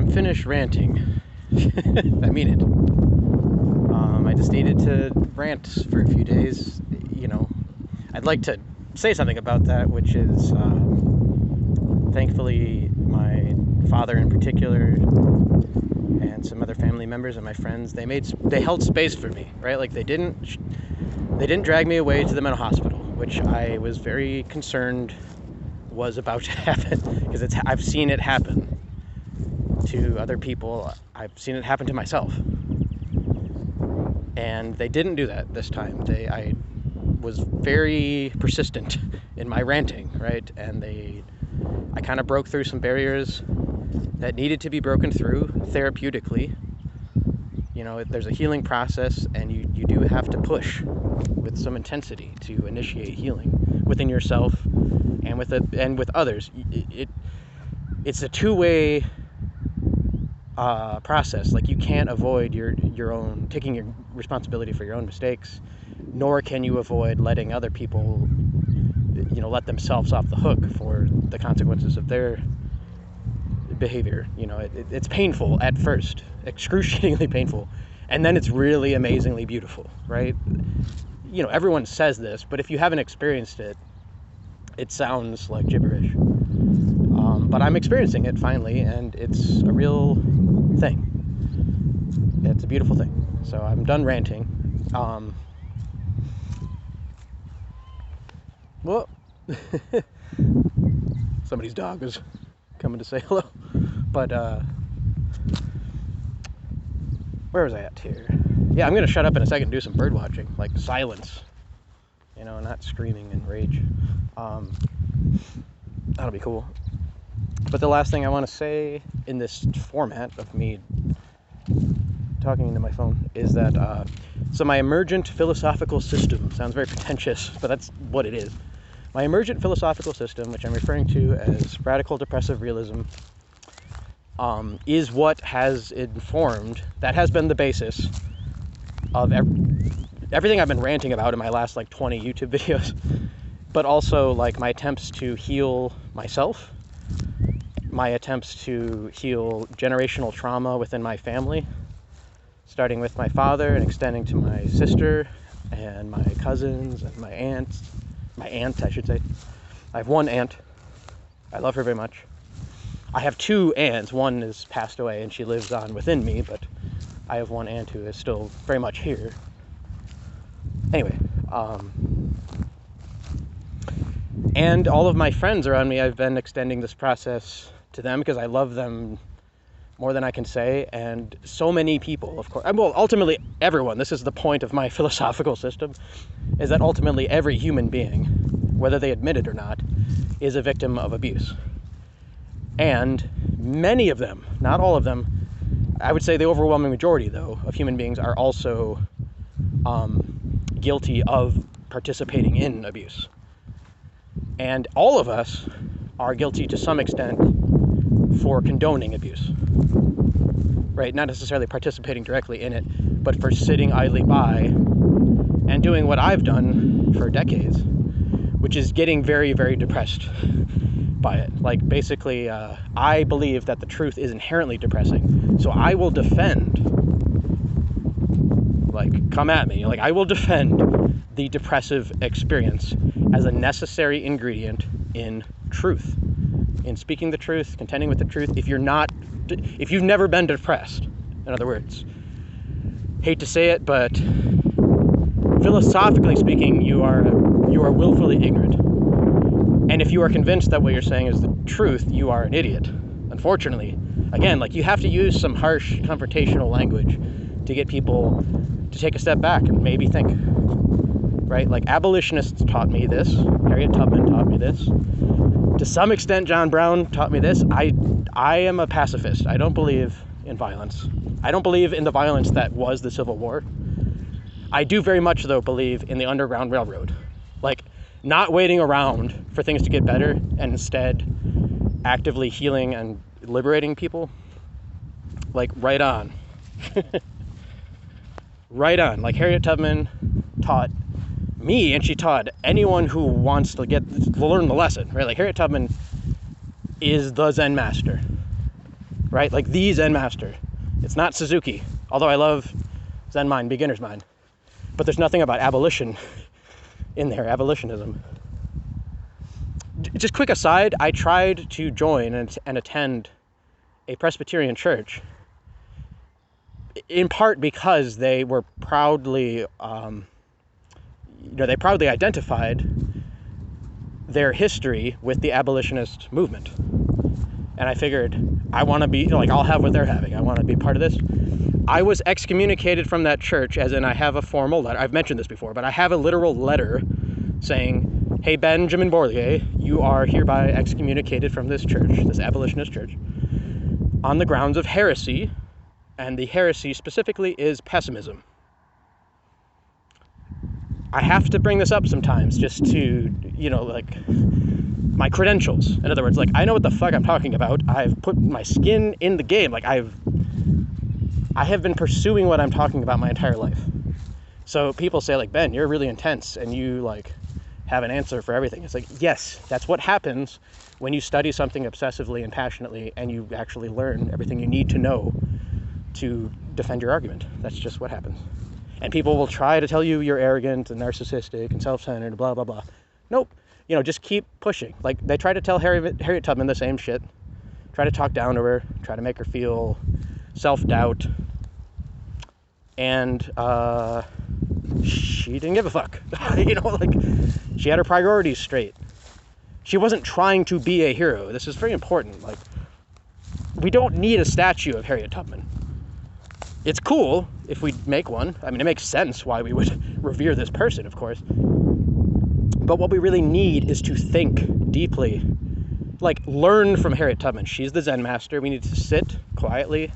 I'm finished ranting. I mean it. I just needed to rant for a few days. I'd like to say something about that, which is thankfully my father in particular and some other family members and my friends, they held space for me, right? Like they didn't drag me away to the mental hospital, which I was very concerned was about to happen, because I've seen it happen to other people. I've seen it happen to myself, and they didn't do that this time. I was very persistent in my ranting, right? And I kind of broke through some barriers that needed to be broken through therapeutically. There's a healing process, and you do have to push with some intensity to initiate healing within yourself and with others. It's a two-way process. Like, you can't avoid your own taking your responsibility for your own mistakes, nor can you avoid letting other people let themselves off the hook for the consequences of their behavior. It's painful at first, excruciatingly painful, and then it's really amazingly beautiful, right? Everyone says this, but if you haven't experienced it, it sounds like gibberish. But I'm experiencing it finally, and it's a real thing. It's a beautiful thing. So I'm done ranting. Well, somebody's dog is coming to say hello. But where was I at here? Yeah, I'm gonna shut up in a second and do some bird watching, like silence, not screaming in rage. That'll be cool. But the last thing I want to say in this format of me talking into my phone is that so my emergent philosophical system sounds very pretentious, but that's what it is. My emergent philosophical system, which I'm referring to as radical depressive realism, is what has informed, that has been the basis of everything I've been ranting about in my last 20 YouTube videos, but also my attempts to heal myself, my attempts to heal generational trauma within my family, starting with my father and extending to my sister and my cousins and my aunt, I should say. I have one aunt. I love her very much. I have two aunts. One has passed away and she lives on within me, but I have one aunt who is still very much here. Anyway, and all of my friends around me, I've been extending this process to them because I love them more than I can say. And so many people, of course, well, ultimately everyone, this is the point of my philosophical system, is that ultimately every human being, whether they admit it or not, is a victim of abuse. And many of them, not all of them, I would say the overwhelming majority, though, of human beings are also guilty of participating in abuse. And all of us are guilty to some extent for condoning abuse, right? Not necessarily participating directly in it, but for sitting idly by and doing what I've done for decades, which is getting very, very depressed by it. Basically, I believe that the truth is inherently depressing, so I will defend, come at me, I will defend the depressive experience as a necessary ingredient in truth, in speaking the truth, contending with the truth. If you've never been depressed, in other words, hate to say it, but philosophically speaking, you are willfully ignorant. And if you are convinced that what you're saying is the truth, you are an idiot. Unfortunately, again, you have to use some harsh confrontational language to get people to take a step back and maybe think, right? Abolitionists taught me this. Harriet Tubman taught me this. To some extent, John Brown taught me this. I am a pacifist. I don't believe in violence. I don't believe in the violence that was the Civil War. I do very much, though, believe in the Underground Railroad. Not waiting around for things to get better and instead actively healing and liberating people. Right on. Right on. Harriet Tubman taught me, and she taught anyone who wants to learn the lesson, right? Harriet Tubman is the Zen master. right? Like the Zen master. It's not Suzuki, although I love Zen mind, beginner's mind. But there's nothing about abolition in there, abolitionism. Just quick aside, I tried to join and attend a Presbyterian church, in part because they were proudly, they proudly identified their history with the abolitionist movement. And I figured, I want to be, like, I'll have what they're having. I want to be part of this. I was excommunicated from that church, as in I have a formal letter. I've mentioned this before, but I have a literal letter saying, hey, Benjamin Borlier, you are hereby excommunicated from this church, this abolitionist church, on the grounds of heresy, and the heresy specifically is pessimism. I have to bring this up sometimes just to, my credentials. In other words, like, I know what the fuck I'm talking about. I've put my skin in the game. Like, I have been pursuing what I'm talking about my entire life. So people say, like, Ben, you're really intense and you, like, have an answer for everything. It's like, yes, that's what happens when you study something obsessively and passionately and you actually learn everything you need to know to defend your argument. That's just what happens. And people will try to tell you you're arrogant and narcissistic and self-centered, blah, blah, blah. Nope. Just keep pushing. Like, they try to tell Harriet Tubman the same shit. Try to talk down to her. Try to make her feel self-doubt. And she didn't give a fuck. She had her priorities straight. She wasn't trying to be a hero. This is very important. Like, we don't need a statue of Harriet Tubman. It's cool if we make one. I mean, it makes sense why we would revere this person, of course. But what we really need is to think deeply. Like, learn from Harriet Tubman. She's the Zen master. We need to sit quietly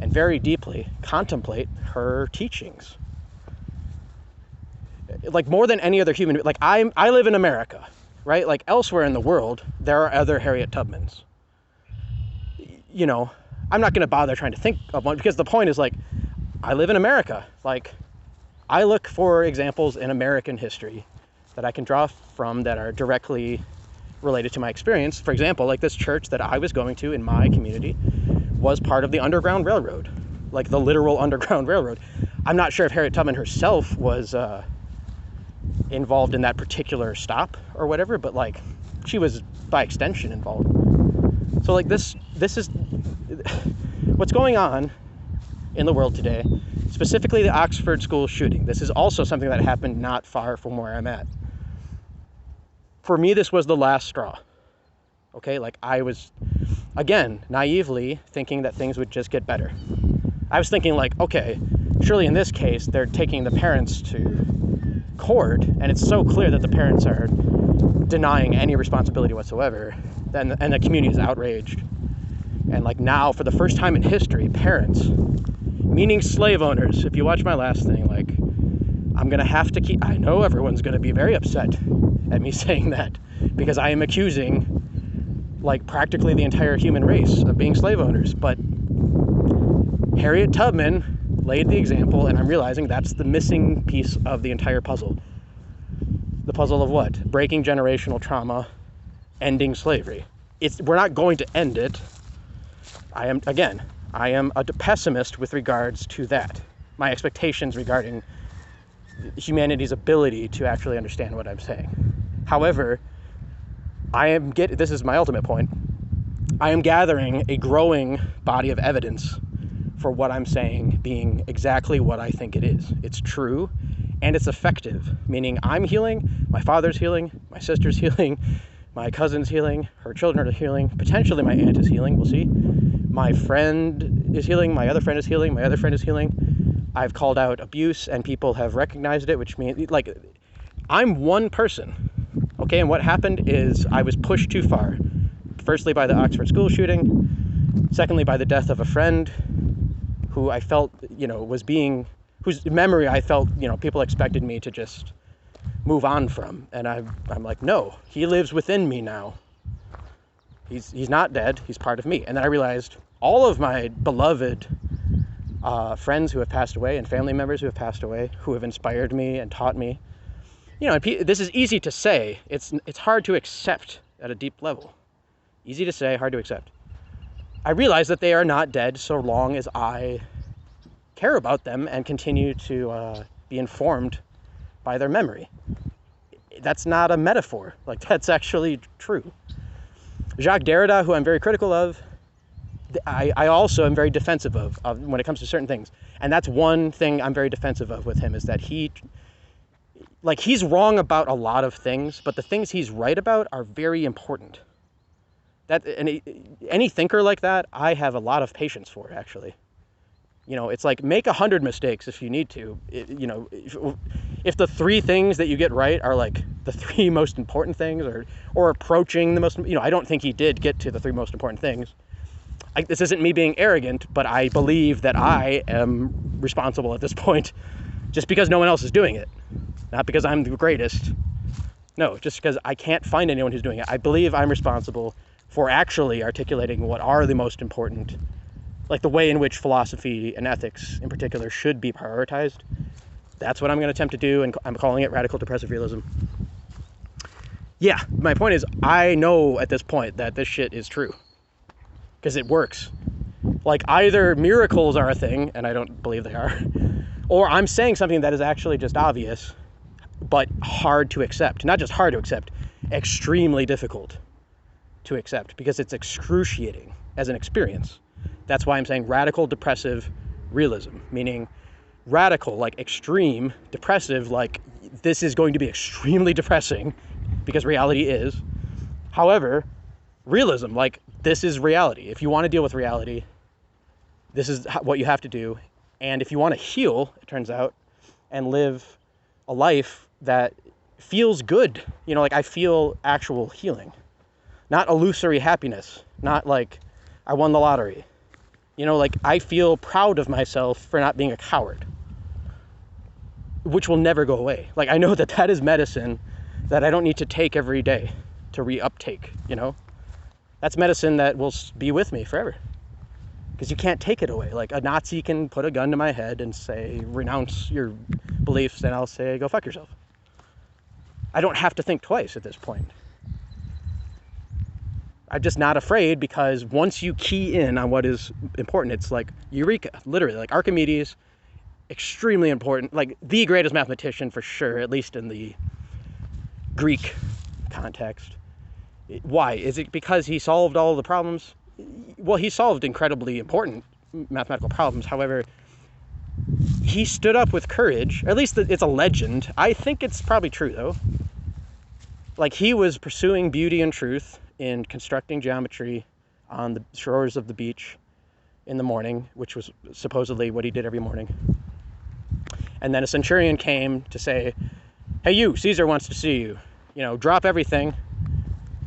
and very deeply contemplate her teachings. Like, more than any other human, like, I live in America, right? Like, elsewhere in the world, there are other Harriet Tubmans. I'm not going to bother trying to think of one, because the point is, like, I live in America. Like, I look for examples in American history that I can draw from that are directly related to my experience. For example, like, this church that I was going to in my community was part of the Underground Railroad, like the literal Underground Railroad. I'm not sure if Harriet Tubman herself was involved in that particular stop or whatever, but, like, she was by extension involved. So, like, this is what's going on in the world today, specifically the Oxford school shooting. This is also something that happened not far from where I'm at. For me, this was the last straw. Okay, like, I was, again, naively thinking that things would just get better. I was thinking, like, okay, surely in this case, they're taking the parents to court, and it's so clear that the parents are denying any responsibility whatsoever, and the community is outraged. And, like, now, for the first time in history, parents, meaning slave owners, if you watch my last thing, like, I'm going to have to keep, I know everyone's going to be very upset at me saying that, because I am accusing, like, practically the entire human race of being slave owners. But Harriet Tubman laid the example, and I'm realizing that's the missing piece of the entire puzzle. The puzzle of what? Breaking generational trauma, ending slavery. We're not going to end it. I am a pessimist with regards to that. My expectations regarding humanity's ability to actually understand what I'm saying. However, this is my ultimate point. I am gathering a growing body of evidence for what I'm saying being exactly what I think it is. It's true, and it's effective, meaning I'm healing, my father's healing, my sister's healing, my cousin's healing, her children are healing, potentially my aunt is healing, we'll see. My friend is healing, my other friend is healing, my other friend is healing. I've called out abuse and people have recognized it, which means, like, I'm one person, okay? And what happened is I was pushed too far. Firstly, by the Oxford school shooting. Secondly, by the death of a friend who I felt, whose memory I felt, people expected me to just move on from. And I'm like, no, he lives within me now. He's not dead. He's part of me. And then I realized all of my beloved friends who have passed away and family members who have passed away, who have inspired me and taught me. This is easy to say. It's hard to accept at a deep level. Easy to say, hard to accept. I realize that they are not dead so long as I care about them and continue to be informed by their memory. That's not a metaphor. Like, that's actually true. Jacques Derrida, who I'm very critical of, I also am very defensive of when it comes to certain things. And that's one thing I'm very defensive of with him, is that he's wrong about a lot of things, but the things he's right about are very important. Any thinker like that, I have a lot of patience for, actually. You know, it's like, make 100 mistakes if you need to. If the 3 things that you get right are like the 3 most important things, or approaching the most, I don't think he did get to the 3 most important things. This isn't me being arrogant, but I believe that I am responsible at this point, just because no one else is doing it. Not because I'm the greatest. No, just because I can't find anyone who's doing it. I believe I'm responsible for actually articulating what are the most important, like the way in which philosophy and ethics in particular should be prioritized. That's what I'm going to attempt to do, and I'm calling it radical depressive realism. Yeah, my point is, I know at this point that this shit is true, because it works. Like, either miracles are a thing, and I don't believe they are, or I'm saying something that is actually just obvious, but hard to accept. Not just hard to accept, extremely difficult to accept, because it's excruciating as an experience. That's why I'm saying radical depressive realism, meaning radical, like extreme, depressive, like this is going to be extremely depressing, because reality is. However, realism, like this is reality. If you want to deal with reality, this is what you have to do. And if you want to heal, it turns out, and live a life that feels good, like I feel actual healing, not illusory happiness, not like I won the lottery. Like I feel proud of myself for not being a coward, which will never go away. Like I know that is medicine that I don't need to take every day to reuptake, That's medicine that will be with me forever, because you can't take it away. Like a Nazi can put a gun to my head and say, renounce your beliefs, and I'll say, go fuck yourself. I don't have to think twice at this point. I'm just not afraid, because once you key in on what is important, it's like eureka, literally. Like Archimedes, extremely important, like the greatest mathematician for sure, at least in the Greek context. Why? Is it because he solved all the problems? Well, he solved incredibly important mathematical problems. However, he stood up with courage. At least it's a legend. I think it's probably true, though. Like, he was pursuing beauty and truth in constructing geometry on the shores of the beach in the morning, which was supposedly what he did every morning. And then a centurion came to say, hey, you, Caesar wants to see you. Drop everything.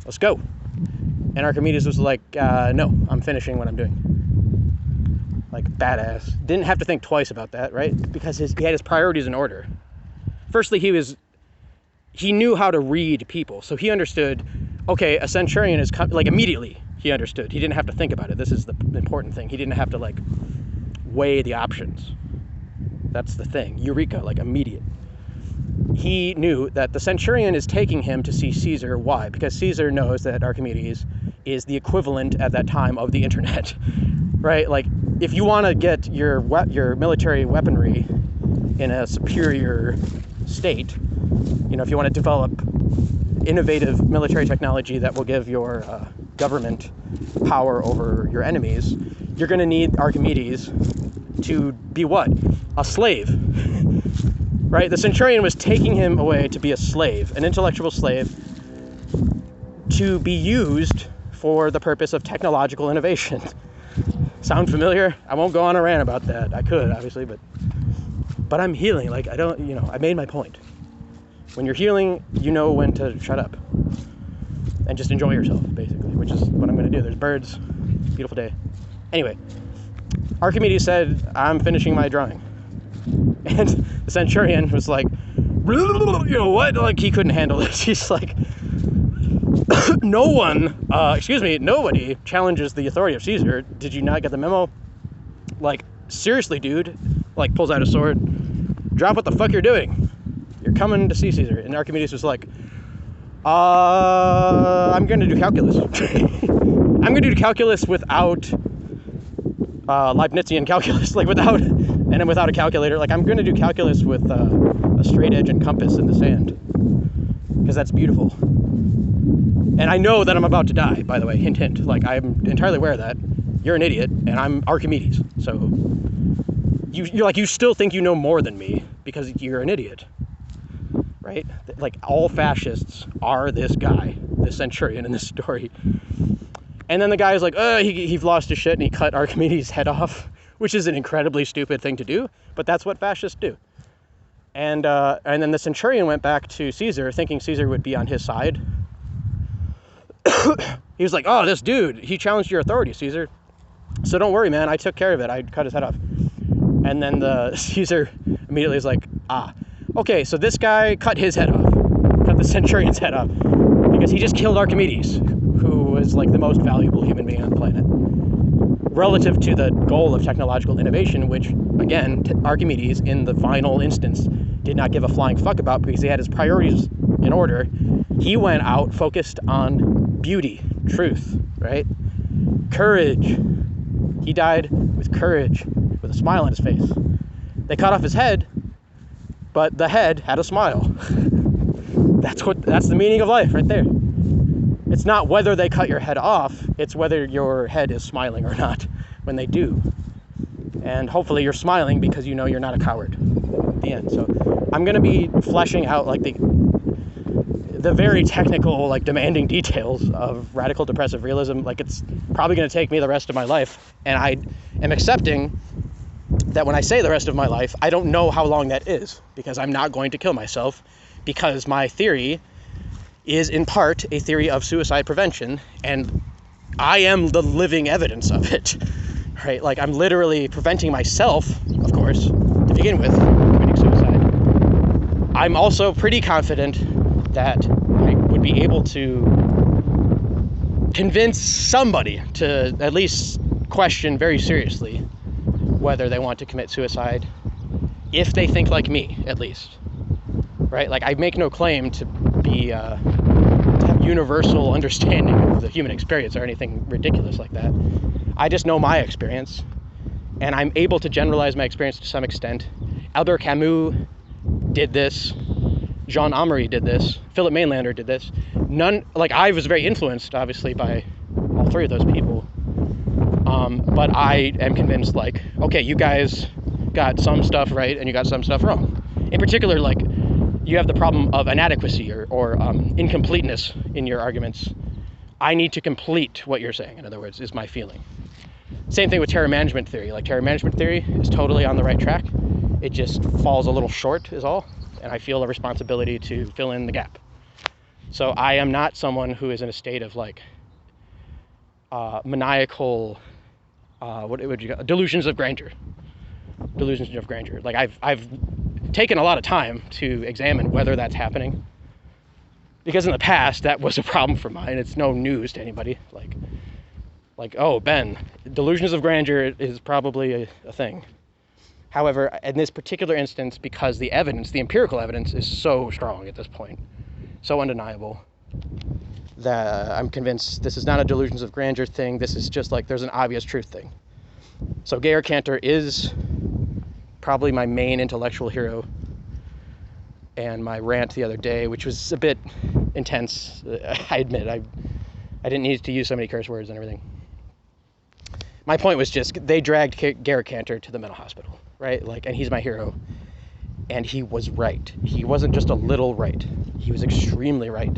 Let's go. And Archimedes was like, no, I'm finishing what I'm doing. Like, badass. Didn't have to think twice about that, right? Because he had his priorities in order. Firstly, he knew how to read people. So he understood, okay, a centurion is like immediately he understood. He didn't have to think about it. This is the important thing. He didn't have to like weigh the options. That's the thing. Eureka, like immediate. He knew that the centurion is taking him to see Caesar. Why? Because Caesar knows that Archimedes is the equivalent at that time of the internet, right? Like, if you want to get your military weaponry in a superior state, if you want to develop innovative military technology that will give your government power over your enemies, you're going to need Archimedes to be what? A slave. Right? The centurion was taking him away to be a slave, an intellectual slave, to be used for the purpose of technological innovation. Sound familiar? I won't go on a rant about that. I could, obviously, but I'm healing. Like, I don't, I made my point. When you're healing, you know when to shut up and just enjoy yourself, basically, which is what I'm going to do. There's birds. Beautiful day. Anyway, Archimedes said, I'm finishing my drawing. And the centurion was like, what? Like, he couldn't handle this. He's like, nobody challenges the authority of Caesar. Did you not get the memo? Like, seriously, dude. Like, pulls out a sword. Drop what the fuck you're doing. You're coming to see Caesar. And Archimedes was like, I'm going to do calculus. I'm going to do calculus without Leibnizian calculus, like without a calculator. Like, I'm going to do calculus with a straight edge and compass in the sand, because that's beautiful. And I know that I'm about to die, by the way, hint, hint. Like, I'm entirely aware of that. You're an idiot, and I'm Archimedes. So, you still think you know more than me because you're an idiot, right? Like, all fascists are this guy, this centurion in this story. And then the guy is like, he's lost his shit, and he cut Archimedes' head off, which is an incredibly stupid thing to do, but that's what fascists do. And then the centurion went back to Caesar, thinking Caesar would be on his side. He was like, oh, this dude, he challenged your authority, Caesar. So don't worry, man, I took care of it. I cut his head off. And then the Caesar immediately is like, okay, so this guy cut his head off, cut the centurion's head off, because he just killed Archimedes, who was like the most valuable human being on the planet, relative to the goal of technological innovation, which, again, Archimedes, in the final instance, did not give a flying fuck about, because he had his priorities in order. He went out focused on beauty, truth, right? Courage. He died with courage, with a smile on his face. They cut off his head, but the head had a smile. That's the meaning of life right there. It's not whether they cut your head off, it's whether your head is smiling or not when they do. And hopefully you're smiling because you know you're not a coward at the end. So I'm going to be fleshing out like the very technical, like, demanding details of radical depressive realism. Like, it's probably going to take me the rest of my life, and I am accepting that when I say the rest of my life, I don't know how long that is, because I'm not going to kill myself, because my theory is in part a theory of suicide prevention, and I am the living evidence of it, right? Like, I'm literally preventing myself, of course, to begin with, committing suicide. I'm also pretty confident that I would be able to convince somebody to at least question very seriously whether they want to commit suicide, if they think like me, at least, right? Like, I make no claim to be to have universal understanding of the human experience or anything ridiculous like that. I just know my experience, and I'm able to generalize my experience to some extent. Albert Camus did this. Jean Amery did this. Philip Mainlander did this. I was very influenced, obviously, by all three of those people. But I am convinced, like, okay, you guys got some stuff right and you got some stuff wrong. In particular, like, you have the problem of inadequacy or incompleteness in your arguments. I need to complete what you're saying, in other words, is my feeling. Same thing with terror management theory. Like, terror management theory is totally on the right track. It just falls a little short, is all. And I feel a responsibility to fill in the gap. So I am not someone who is in a state of, like, maniacal, delusions of grandeur. Delusions of grandeur. Like, I've taken a lot of time to examine whether that's happening, because in the past that was a problem for mine. It's no news to anybody. Like, oh, Ben, delusions of grandeur is probably a thing. However, in this particular instance, because the evidence, the empirical evidence, is so strong at this point, so undeniable, that I'm convinced this is not a delusions of grandeur thing. This is just like, there's an obvious truth thing. So Georg Cantor is probably my main intellectual hero. And my rant the other day, which was a bit intense, I admit, I didn't need to use so many curse words and everything. My point was just, they dragged Georg Cantor to the mental hospital, right? Like, and he's my hero. And he was right. He wasn't just a little right. He was extremely right.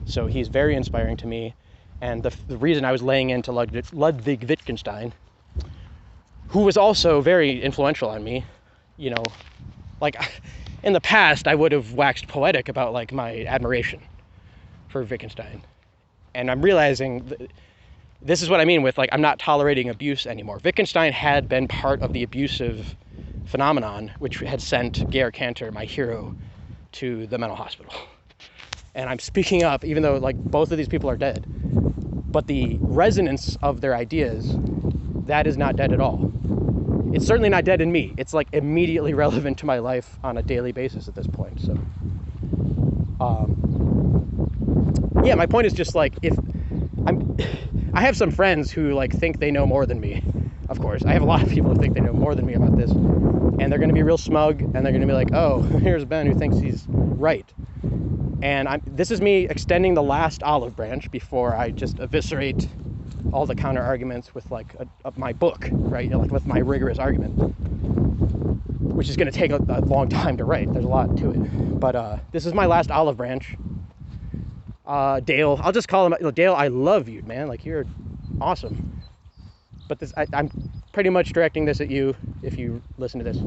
So he's very inspiring to me. And the reason I was laying into Ludwig Wittgenstein, who was also very influential on me, you know, like, in the past, I would have waxed poetic about, like, my admiration for Wittgenstein. And I'm realizing this is what I mean with, like, I'm not tolerating abuse anymore. Wittgenstein had been part of the abusive phenomenon, which had sent Georg Cantor, my hero, to the mental hospital. And I'm speaking up, even though, like, both of these people are dead. But the resonance of their ideas, that is not dead at all. It's certainly not dead in me. It's, like, immediately relevant to my life on a daily basis at this point. So, yeah, my point is just, like, if I'm I have some friends who like think they know more than me. Of course, I have a lot of people who think they know more than me about this, and they're going to be real smug, and they're going to be like, oh, here's Ben who thinks he's right. And this is me extending the last olive branch before I just eviscerate all the counter arguments with like my book, right? Like with my rigorous argument, which is going to take a long time to write. There's a lot to it. But this is my last olive branch. Dale, I'll just call him Dale. I love you, man. Like, you're awesome. But this, I'm pretty much directing this at you if you listen to this.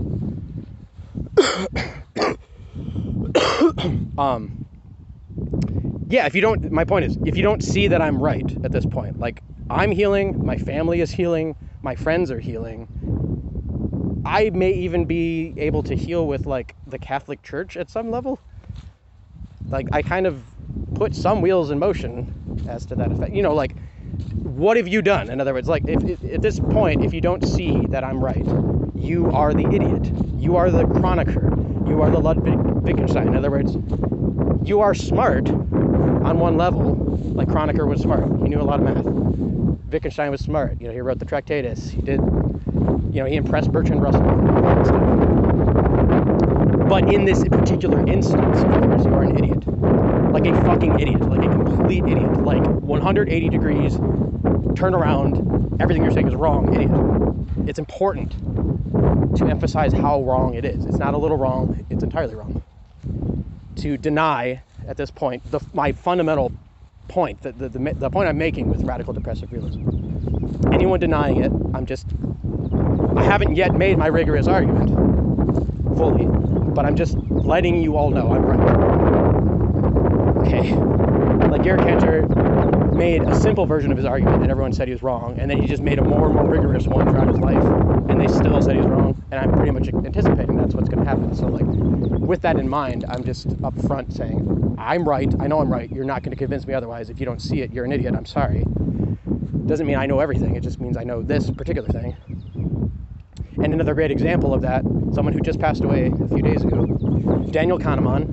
Yeah, if you don't, my point is, if you don't see that I'm right at this point, like, I'm healing, my family is healing, my friends are healing, I may even be able to heal with, like, the Catholic Church at some level. Like, I kind of put some wheels in motion as to that effect. You know, like, what have you done? In other words, like, if at this point, if you don't see that I'm right, you are the idiot. You are the chroniker. You are the Ludwig Wittgenstein. In other words, you are smart on one level, like Kronecker was smart. He knew a lot of math. Wittgenstein was smart. You know, he wrote the Tractatus. He did, you know, he impressed Bertrand Russell and all that stuff. But in this particular instance, of course, you are an idiot. Like a fucking idiot. Like a complete idiot. Like 180 degrees, turn around, everything you're saying is wrong, idiot. It's important to emphasize how wrong it is. It's not a little wrong, it's entirely wrong. To deny, at this point, my fundamental point, the point I'm making with radical depressive realism. Anyone denying it, I haven't yet made my rigorous argument fully, but I'm just letting you all know I'm right. Okay? Like, Garrett Cantor made a simple version of his argument and everyone said he was wrong, and then he just made a more and more rigorous one throughout his life, and they still said he was wrong, and I'm pretty much anticipating that's what's going to happen. So, like, with that in mind, I'm just up front saying, I'm right, I know I'm right, you're not going to convince me otherwise. If you don't see it, you're an idiot, I'm sorry. Doesn't mean I know everything, it just means I know this particular thing. And another great example of that, someone who just passed away a few days ago, Daniel Kahneman,